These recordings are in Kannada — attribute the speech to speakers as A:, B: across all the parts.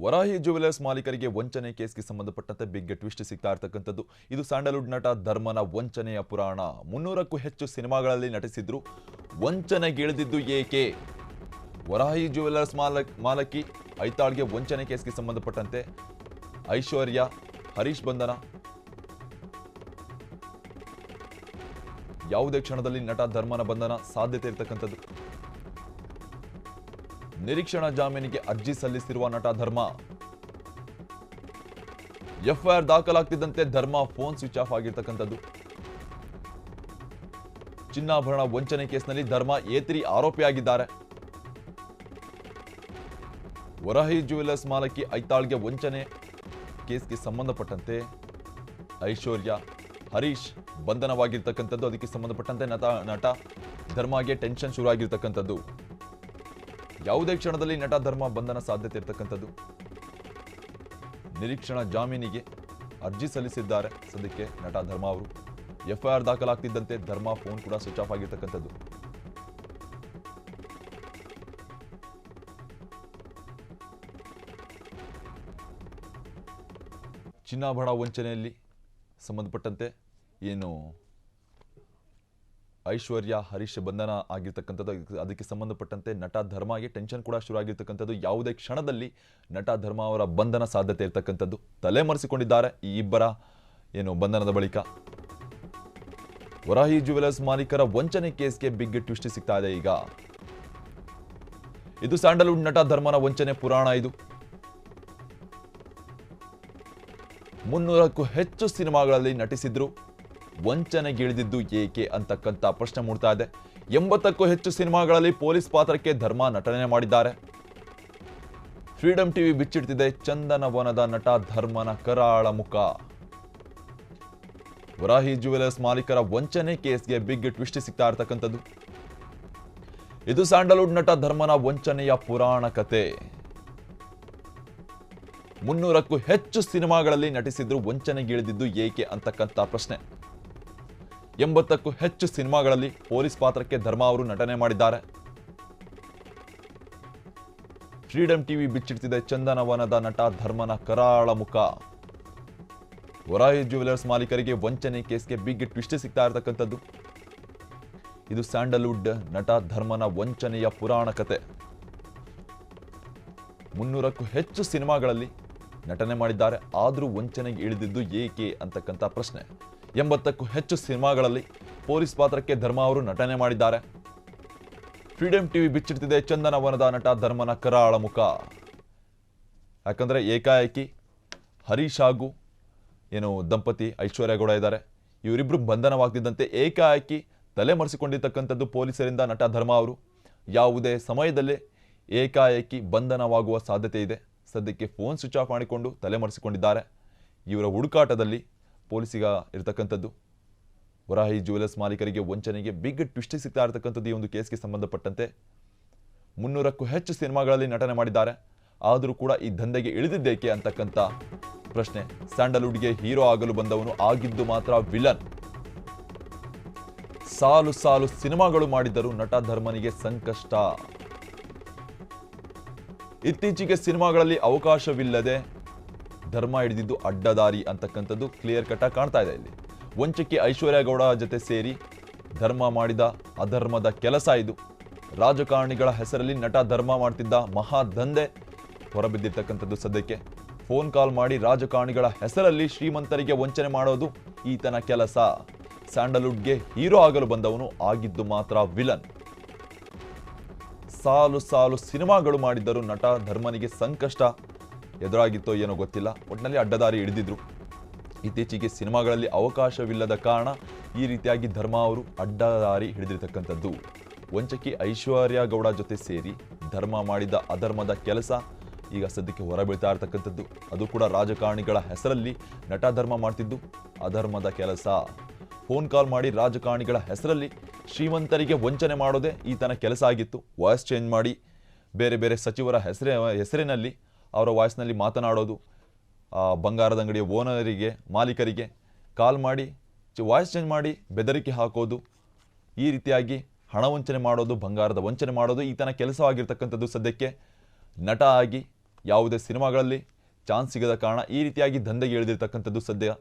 A: ವರಾಹಿ ಜ್ಯುವೆಲರ್ಸ್ ಮಾಲೀಕರಿಗೆ ವಂಚನೆ ಕೇಸ್ಗೆ ಸಂಬಂಧಪಟ್ಟಂತೆ ಬಿಗ್ ಟ್ವಿಸ್ಟ್ ಸಿಗ್ತಾ ಇರತಕ್ಕಂಥದ್ದು. ಇದು ಸ್ಯಾಂಡಲ್ವುಡ್ ನಟ ಧರ್ಮನ ವಂಚನೆಯ ಪುರಾಣ. 300ಕ್ಕೂ ಹೆಚ್ಚು ಸಿನಿಮಾಗಳಲ್ಲಿ ನಟಿಸಿದ್ರು ವಂಚನೆಗಿಳಿದಿದ್ದು ಏಕೆ? ವರಾಹಿ ಜ್ಯುವೆಲರ್ಸ್ ಮಾಲಕಿ ಐತಾಳ್ಗೆ ವಂಚನೆ ಕೇಸ್ಗೆ ಸಂಬಂಧಪಟ್ಟಂತೆ ಐಶ್ವರ್ಯ ಹರೀಶ್ ಬಂಧನ. ಯಾವುದೇ ಕ್ಷಣದಲ್ಲಿ ನಟ ಧರ್ಮನ ಬಂಧನ ಸಾಧ್ಯತೆ ಇರತಕ್ಕಂಥದ್ದು. ನಿರೀಕ್ಷಣಾ ಜಾಮೀನಿಗೆ ಅರ್ಜಿ ಸಲ್ಲಿಸಿರುವ ನಟ ಧರ್ಮ. ಎಫ್ಐಆರ್ ದಾಖಲಾಗ್ತಿದ್ದಂತೆ ಧರ್ಮ ಫೋನ್ ಸ್ವಿಚ್ ಆಫ್ ಆಗಿರ್ತಕ್ಕಂಥದ್ದು. ಚಿನ್ನಾಭರಣ ವಂಚನೆ ಕೇಸ್ನಲ್ಲಿ ಧರ್ಮ ಏತ್ರಿ ಆರೋಪಿಯಾಗಿದ್ದಾರೆ. ವರಾಹಿ ಜ್ಯುವೆಲರ್ಸ್ ಮಾಲಕಿ ಐತಾಳ್ಗೆ ವಂಚನೆ ಕೇಸ್ಗೆ ಸಂಬಂಧಪಟ್ಟಂತೆ ಐಶ್ವರ್ಯ ಹರೀಶ್ ಬಂಧನವಾಗಿರ್ತಕ್ಕಂಥದ್ದು. ಅದಕ್ಕೆ ಸಂಬಂಧಪಟ್ಟಂತೆ ನಟ ಧರ್ಮಗೆ ಟೆನ್ಷನ್ ಶುರು ಆಗಿರ್ತಕ್ಕಂಥದ್ದು. ಯಾವುದೇ ಕ್ಷಣದಲ್ಲಿ ನಟ ಧರ್ಮ ಬಂಧನ ಸಾಧ್ಯತೆ ಇರತಕ್ಕಂಥದ್ದು. ನಿರೀಕ್ಷಣಾ ಜಾಮೀನಿಗೆ ಅರ್ಜಿ ಸಲ್ಲಿಸಿದ್ದಾರೆ ಸದ್ಯಕ್ಕೆ ನಟ ಧರ್ಮ ಅವರು. ಎಫ್ಐಆರ್ ದಾಖಲಾಗ್ತಿದ್ದಂತೆ ಧರ್ಮ ಫೋನ್ ಕೂಡ ಸ್ವಿಚ್ ಆಫ್ ಆಗಿರ್ತಕ್ಕಂಥದ್ದು. ಚಿನ್ನಾಭರಣ ವಂಚನೆಯಲ್ಲಿ ಸಂಬಂಧಪಟ್ಟಂತೆ ಏನು ಐಶ್ವರ್ಯ ಹರೀಶ್ ಬಂಧನ ಆಗಿರ್ತಕ್ಕಂಥದ್ದು. ಅದಕ್ಕೆ ಸಂಬಂಧಪಟ್ಟಂತೆ ನಟ ಧರ್ಮಗೆ ಟೆನ್ಷನ್ ಕೂಡ ಶುರು ಆಗಿರ್ತಕ್ಕಂಥದ್ದು. ಯಾವುದೇ ಕ್ಷಣದಲ್ಲಿ ನಟ ಧರ್ಮ ಅವರ ಬಂಧನ ಸಾಧ್ಯತೆ ಇರತಕ್ಕಂಥದ್ದು. ತಲೆಮರೆಸಿಕೊಂಡಿದ್ದಾರೆ ಈ ಇಬ್ಬರ ಏನು ಬಂಧನದ ಬಳಿಕ. ವರಾಹಿ ಜ್ಯುವೆಲರ್ಸ್ ಮಾಲೀಕರ ವಂಚನೆ ಕೇಸ್ಗೆ ಬಿಗ್ ಟ್ವಿಸ್ಟ್ ಸಿಗ್ತಾ ಇದೆ ಈಗ. ಇದು ಸ್ಯಾಂಡಲ್ವುಡ್ ನಟ ಧರ್ಮನ ವಂಚನೆ ಪುರಾಣ. ಇದು 300ಕ್ಕೂ ಹೆಚ್ಚು ಸಿನಿಮಾಗಳಲ್ಲಿ ನಟಿಸಿದ್ರು ವಂಚನೆಗಿಳಿದಿದ್ದು ಏಕೆ ಅಂತಕ್ಕಂಥ ಪ್ರಶ್ನೆ ಮೂಡ್ತಾ ಇದೆ. 80ಕ್ಕೂ ಹೆಚ್ಚು ಸಿನಿಮಾಗಳಲ್ಲಿ ಪೊಲೀಸ್ ಪಾತ್ರಕ್ಕೆ ಧರ್ಮ ನಟನೆ ಮಾಡಿದ್ದಾರೆ. ಫ್ರೀಡಂ ಟಿವಿ ಬಿಚ್ಚಿಡ್ತಿದೆ ಚಂದನವನದ ನಟ ಧರ್ಮನ ಕರಾಳ ಮುಖ. ವರಾಹಿ ಜ್ಯುವೆಲರ್ಸ್ ಮಾಲೀಕರ ವಂಚನೆ ಕೇಸ್ಗೆ ಬಿಗ್ ಟ್ವಿಸ್ಟ್ ಸಿಗ್ತಾ ಇರತಕ್ಕಂಥದ್ದು. ಇದು ಸ್ಯಾಂಡಲ್ವುಡ್ ನಟ ಧರ್ಮನ ವಂಚನೆಯ ಪುರಾಣ ಕತೆ. 300ಕ್ಕೂ ಹೆಚ್ಚು ಸಿನಿಮಾಗಳಲ್ಲಿ ನಟಿಸಿದ್ರು ವಂಚನೆಗಿಳಿದಿದ್ದು ಏಕೆ ಅಂತಕ್ಕಂಥ ಪ್ರಶ್ನೆ. 80ಕ್ಕೂ ಹೆಚ್ಚು ಸಿನಿಮಾಗಳಲ್ಲಿ ಪೊಲೀಸ್ ಪಾತ್ರಕ್ಕೆ ಧರ್ಮ ಅವರು ನಟನೆ ಮಾಡಿದ್ದಾರೆ. ಫ್ರೀಡಂ ಟಿವಿ ಬಿಚ್ಚಿಡ್ತಿದೆ ಚಂದನವನದ ನಟ ಧರ್ಮನ ಕರಾಳ ಮುಖ. ವರಾಹಿ ಜ್ಯುವೆಲರ್ಸ್ ಮಾಲೀಕರಿಗೆ ವಂಚನೆ ಕೇಸ್ಗೆ ಬಿಗ್ ಟ್ವಿಸ್ಟ್ ಸಿಗ್ತಾ ಇರತಕ್ಕಂಥದ್ದು. ಇದು ಸ್ಯಾಂಡಲ್ವುಡ್ ನಟ ಧರ್ಮನ ವಂಚನೆಯ ಪುರಾಣ ಕತೆ. 300ಕ್ಕೂ ಹೆಚ್ಚು ಸಿನಿಮಾಗಳಲ್ಲಿ ನಟನೆ ಮಾಡಿದ್ದಾರೆ. ಆದರೂ ವಂಚನೆಗೆ ಇಳಿದಿದ್ದು ಏಕೆ ಅಂತಕ್ಕಂಥ ಪ್ರಶ್ನೆ. 80ಕ್ಕೂ ಹೆಚ್ಚು ಸಿನಿಮಾಗಳಲ್ಲಿ ಪೊಲೀಸ್ ಪಾತ್ರಕ್ಕೆ ಧರ್ಮ ಅವರು ನಟನೆ ಮಾಡಿದ್ದಾರೆ. ಫ್ರೀಡಂ ಟಿವಿ ಬಿಚ್ಚಿಡ್ತಿದೆ ಚಂದನವನದ ನಟ ಧರ್ಮನ ಕರಾಳ ಮುಖ. ಯಾಕಂದ್ರೆ ಏಕಾಏಕಿ ಹರೀಶ್ ಹಾಗೂ ಏನು ದಂಪತಿ ಐಶ್ವರ್ಯ ಗೌಡ ಇದ್ದಾರೆ. ಇವರಿಬ್ರು ಬಂಧನವಾಗ್ತಿದ್ದಂತೆ ಏಕಾಏಕಿ ತಲೆಮರೆಸಿಕೊಂಡಿರ್ತಕ್ಕಂಥದ್ದು ಪೊಲೀಸರಿಂದ ನಟ ಧರ್ಮ ಅವರು. ಯಾವುದೇ ಸಮಯದಲ್ಲೇ ಏಕಾಏಕಿ ಬಂಧನವಾಗುವ ಸಾಧ್ಯತೆ ಇದೆ. ಸದ್ಯಕ್ಕೆ ಫೋನ್ ಸ್ವಿಚ್ ಆಫ್ ಮಾಡಿಕೊಂಡು ತಲೆಮರೆಸಿಕೊಂಡಿದ್ದಾರೆ. ಇವರ ಹುಡುಕಾಟದಲ್ಲಿ ಪೊಲೀಸಿಗ ಇರತಕ್ಕಂಥದ್ದು. ವರಾಹಿ ಜ್ಯುವೆಲರ್ಸ್ ಮಾಲೀಕರಿಗೆ ವಂಚನೆಗೆ ಬಿಗ್ ಟ್ವಿಸ್ಟ್ ಸಿಗ್ತಾ ಇರತಕ್ಕಂಥದ್ದು. ಈ ಒಂದು ಕೇಸ್ಗೆ ಸಂಬಂಧಪಟ್ಟಂತೆ 300ಕ್ಕೂ ಹೆಚ್ಚು ಸಿನಿಮಾಗಳಲ್ಲಿ ನಟನೆ ಮಾಡಿದ್ದಾರೆ. ಆದರೂ ಕೂಡ ಈ ದಂಧೆಗೆ ಇಳಿದಿದ್ದೇಕೆ ಅಂತಕ್ಕಂಥ ಪ್ರಶ್ನೆ. ಸ್ಯಾಂಡಲ್ವುಡ್ಗೆ ಹೀರೋ ಆಗಲು ಬಂದವನು ಆಗಿದ್ದು ಮಾತ್ರ ವಿಲನ್. ಸಾಲು ಸಾಲು ಸಿನಿಮಾಗಳು ಮಾಡಿದ್ದರೂ ನಟ ಧರ್ಮನಿಗೆ ಸಂಕಷ್ಟ. ಇತ್ತೀಚೆಗೆ ಸಿನಿಮಾಗಳಲ್ಲಿ ಅವಕಾಶವಿಲ್ಲದೆ ಧರ್ಮ ಹಿಡಿದಿದ್ದು ಅಡ್ಡದಾರಿ ಅಂತಕ್ಕಂಥದ್ದು ಕ್ಲಿಯರ್ ಕಟ್ ಆಗಿ ಕಾಣ್ತಾ ಇದೆ. ಇಲ್ಲಿ ವಂಚಕಿ ಐಶ್ವರ್ಯ ಗೌಡ ಜೊತೆ ಸೇರಿ ಧರ್ಮ ಮಾಡಿದ ಅಧರ್ಮದ ಕೆಲಸ ಇದು. ರಾಜಕಾರಣಿಗಳ ಹೆಸರಲ್ಲಿ ನಟ ಧರ್ಮ ಮಾಡ್ತಿದ್ದ ಮಹಾ ದಂಧೆ ಹೊರಬಿದ್ದಿರ್ತಕ್ಕಂಥದ್ದು. ಸದ್ಯಕ್ಕೆ ಫೋನ್ ಕಾಲ್ ಮಾಡಿ ರಾಜಕಾರಣಿಗಳ ಹೆಸರಲ್ಲಿ ಶ್ರೀಮಂತರಿಗೆ ವಂಚನೆ ಮಾಡೋದು ಈತನ ಕೆಲಸ. ಸ್ಯಾಂಡಲ್ವುಡ್ಗೆ ಹೀರೋ ಆಗಲು ಬಂದವನು ಆಗಿದ್ದು ಮಾತ್ರ ವಿಲನ್. ಸಾಲು ಸಾಲು ಸಿನಿಮಾಗಳು ಮಾಡಿದ್ದರೂ ನಟ ಧರ್ಮನಿಗೆ ಸಂಕಷ್ಟ ಎದುರಾಗಿತ್ತೋ ಏನೋ ಗೊತ್ತಿಲ್ಲ. ಒಟ್ಟಿನಲ್ಲಿ ಅಡ್ಡದಾರಿ ಹಿಡಿದಿದ್ರು. ಇತ್ತೀಚೆಗೆ ಸಿನಿಮಾಗಳಲ್ಲಿ ಅವಕಾಶವಿಲ್ಲದ ಕಾರಣ ಈ ರೀತಿಯಾಗಿ ಧರ್ಮ ಅವರು ಅಡ್ಡದಾರಿ ಹಿಡಿದಿರ್ತಕ್ಕಂಥದ್ದು. ವಂಚಕಿ ಐಶ್ವರ್ಯ ಗೌಡ ಜೊತೆ ಸೇರಿ ಧರ್ಮ ಮಾಡಿದ ಅಧರ್ಮದ ಕೆಲಸ ಈಗ ಸದ್ಯಕ್ಕೆ ಹೊರಬೀಳ್ತಾ ಇರತಕ್ಕಂಥದ್ದು. ಅದು ಕೂಡ ರಾಜಕಾರಣಿಗಳ ಹೆಸರಲ್ಲಿ ನಟ ಧರ್ಮ ಮಾಡ್ತಿದ್ದು ಅಧರ್ಮದ ಕೆಲಸ. ಫೋನ್ ಕಾಲ್ ಮಾಡಿ ರಾಜಕಾರಣಿಗಳ ಹೆಸರಲ್ಲಿ ಶ್ರೀಮಂತರಿಗೆ ವಂಚನೆ ಮಾಡೋದೇ ಈತನ ಕೆಲಸ ಆಗಿತ್ತು. ವಾಯ್ಸ್ ಚೇಂಜ್ ಮಾಡಿ ಬೇರೆ ಬೇರೆ ಸಚಿವರ ಹೆಸರಿನಲ್ಲಿ ಅವರ ವಾಯ್ಸ್ನಲ್ಲಿ ಮಾತನಾಡೋದು. ಬಂಗಾರದ ಅಂಗಡಿಯ ಓನರಿಗೆ ಮಾಲೀಕರಿಗೆ ಕಾಲ್ ಮಾಡಿ ವಾಯ್ಸ್ ಚೇಂಜ್ ಮಾಡಿ ಬೆದರಿಕೆ ಹಾಕೋದು. ಈ ರೀತಿಯಾಗಿ ಹಣ ವಂಚನೆ ಮಾಡೋದು, ಬಂಗಾರದ ವಂಚನೆ ಮಾಡೋದು ಈತನ ಕೆಲಸವಾಗಿರ್ತಕ್ಕಂಥದ್ದು. ಸದ್ಯಕ್ಕೆ ನಟ ಆಗಿ ಯಾವುದೇ ಸಿನಿಮಾಗಳಲ್ಲಿ ಚಾನ್ಸ್ ಸಿಗದ ಕಾರಣ ಈ ರೀತಿಯಾಗಿ ದಂಧೆಗೆ ಇಳಿದಿರ್ತಕ್ಕಂಥದ್ದು ಸದ್ಯ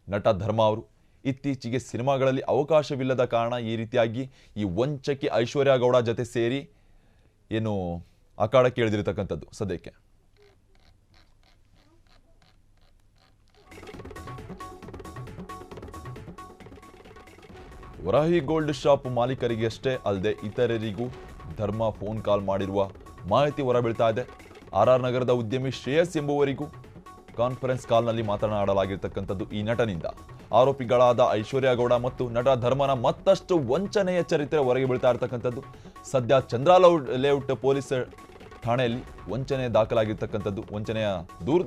A: ನಟ ಧರ್ಮ ಅವರು. ಇತ್ತೀಚೆಗೆ ಸಿನಿಮಾಗಳಲ್ಲಿ ಅವಕಾಶವಿಲ್ಲದ ಕಾರಣ ಈ ರೀತಿಯಾಗಿ ಈ ವಂಚಕಿ ಐಶ್ವರ್ಯ ಗೌಡ ಜೊತೆ ಸೇರಿ ಏನು ಅಖಾಡಕ್ಕೆ ಇಳಿದಿರ್ತಕ್ಕಂಥದ್ದು ಸದ್ಯಕ್ಕೆ. ವರಾಹಿ ಗೋಲ್ಡ್ ಶಾಪ್ ಮಾಲೀಕರಿಗೆ ಅಷ್ಟೇ ಅಲ್ಲದೆ ಇತರರಿಗೂ ಧರ್ಮ ಫೋನ್ ಕಾಲ್ ಮಾಡಿರುವ ಮಾಹಿತಿ ಹೊರಬೀಳ್ತಾ ಇದೆ. ಆರ್ ನಗರದ ಉದ್ಯಮಿ ಶ್ರೇಯಸ್ ಎಂಬುವರಿಗೂ ಕಾನ್ಫರೆನ್ಸ್ ಕಾಲ್ನಲ್ಲಿ ಮಾತನಾಡಲಾಗಿರ್ತಕ್ಕಂಥದ್ದು ಈ ನಟನಿಂದ. ಆರೋಪಿಗಳಾದ ಐಶ್ವರ್ಯ ಗೌಡ ಮತ್ತು ನಟ ಧರ್ಮನ ಮತ್ತಷ್ಟು ವಂಚನೆಯ ಚರಿತ್ರೆ ಹೊರಗೆ ಬೀಳ್ತಾ ಇರತಕ್ಕಂಥದ್ದು. ಸದ್ಯ ಚಂದ್ರ ಲೇಔಟ್ ಪೊಲೀಸ್ ಠಾಣೆಯಲ್ಲಿ ವಂಚನೆಯ ದೂರು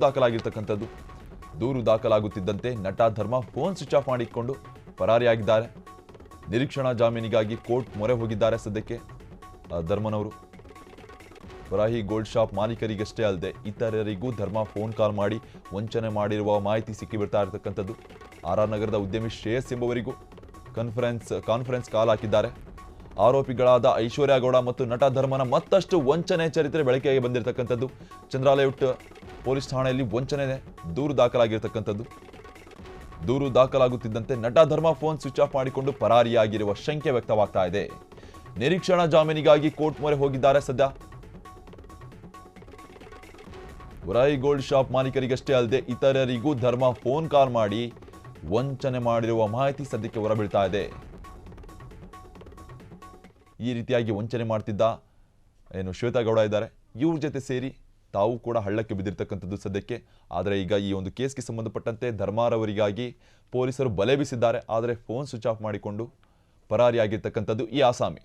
A: ದಾಖಲಾಗುತ್ತಿದ್ದಂತೆ ನಟ ಧರ್ಮ ಫೋನ್ ಸ್ವಿಚ್ ಆಫ್ ಮಾಡಿಕೊಂಡು ಪರಾರಿಯಾಗಿದ್ದಾರೆ. ನಿರೀಕ್ಷಣಾ ಜಾಮೀನಿಗಾಗಿ ಕೋರ್ಟ್ ಮೊರೆ ಹೋಗಿದ್ದಾರೆ ಸದ್ಯಕ್ಕೆ ಧರ್ಮನವರು. ವರಾಹಿ ಗೋಲ್ಡ್ ಶಾಪ್ ಮಾಲೀಕರಿಗಷ್ಟೇ ಅಲ್ಲದೆ ಇತರರಿಗೂ ಧರ್ಮ ಫೋನ್ ಕಾಲ್ ಮಾಡಿ ವಂಚನೆ ಮಾಡಿರುವ ಮಾಹಿತಿ ಸಿಕ್ಕಿಬಿಡ್ತಾ ಇರತಕ್ಕಂಥದ್ದು. ಆರ್ ನಗರದ ಉದ್ಯಮಿ ಶ್ರೇಯಸ್ ಎಂಬುವರಿಗೂ ಕಾನ್ಫರೆನ್ಸ್ ಕಾಲ್ ಹಾಕಿದ್ದಾರೆ. ಆರೋಪಿಗಳಾದ ಐಶ್ವರ್ಯ ಗೌಡ ಮತ್ತು ನಟ ಧರ್ಮನ ಮತ್ತಷ್ಟು ವಂಚನೆ ಚರಿತ್ರೆ ಬೆಳಕಿಗೆ ಬಂದಿರತಕ್ಕಂಥದ್ದು. ಚಂದ್ರ ಲೇಔಟ್ ಪೊಲೀಸ್ ಠಾಣೆಯಲ್ಲಿ ವಂಚನೆ ದೂರು ದಾಖಲಾಗಿರ್ತಕ್ಕಂಥದ್ದು. ದೂರು ದಾಖಲಾಗುತ್ತಿದ್ದಂತೆ ನಟ ಧರ್ಮ ಫೋನ್ ಸ್ವಿಚ್ ಆಫ್ ಮಾಡಿಕೊಂಡು ಪರಾರಿಯಾಗಿರುವ ಶಂಕೆ ವ್ಯಕ್ತವಾಗ್ತಾ ಇದೆ. ನಿರೀಕ್ಷಣಾ ಜಾಮೀನಿಗಾಗಿ ಕೋರ್ಟ್ ಮೊರೆ ಹೋಗಿದ್ದಾರೆ ಸದ್ಯ. ವರಾಹಿ ಗೋಲ್ಡ್ ಶಾಪ್ ಮಾಲೀಕರಿಗಷ್ಟೇ ಅಲ್ಲದೆ ಇತರರಿಗೂ ಧರ್ಮ ಫೋನ್ ಕಾಲ್ ಮಾಡಿ ವಂಚನೆ ಮಾಡಿರುವ ಮಾಹಿತಿ ಸದ್ಯಕ್ಕೆ ಹೊರಬೀಳ್ತಾ ಇದೆ. ಈ ರೀತಿಯಾಗಿ ವಂಚನೆ ಮಾಡ್ತಿದ್ದ ಶ್ವೇತಾ ಗೌಡ ಇದ್ದಾರೆ, ಇವ್ರ ಜೊತೆ ಸೇರಿ ತಾವು ಕೂಡ ಹಳ್ಳಕ್ಕೆ ಬಿದ್ದಿರ್ತಕ್ಕಂಥದ್ದು ಸದ್ಯಕ್ಕೆ. ಆದರೆ ಈಗ ಈ ಒಂದು ಕೇಸ್ಗೆ ಸಂಬಂಧಪಟ್ಟಂತೆ ಧರ್ಮಾರವರಿಗಾಗಿ ಪೊಲೀಸರು ಬಲೆ ಬೀಸಿದ್ದಾರೆ. ಆದರೆ ಫೋನ್ ಸ್ವಿಚ್ ಆಫ್ ಮಾಡಿಕೊಂಡು ಪರಾರಿಯಾಗಿರ್ತಕ್ಕಂಥದ್ದು ಈ ಆಸಾಮಿ.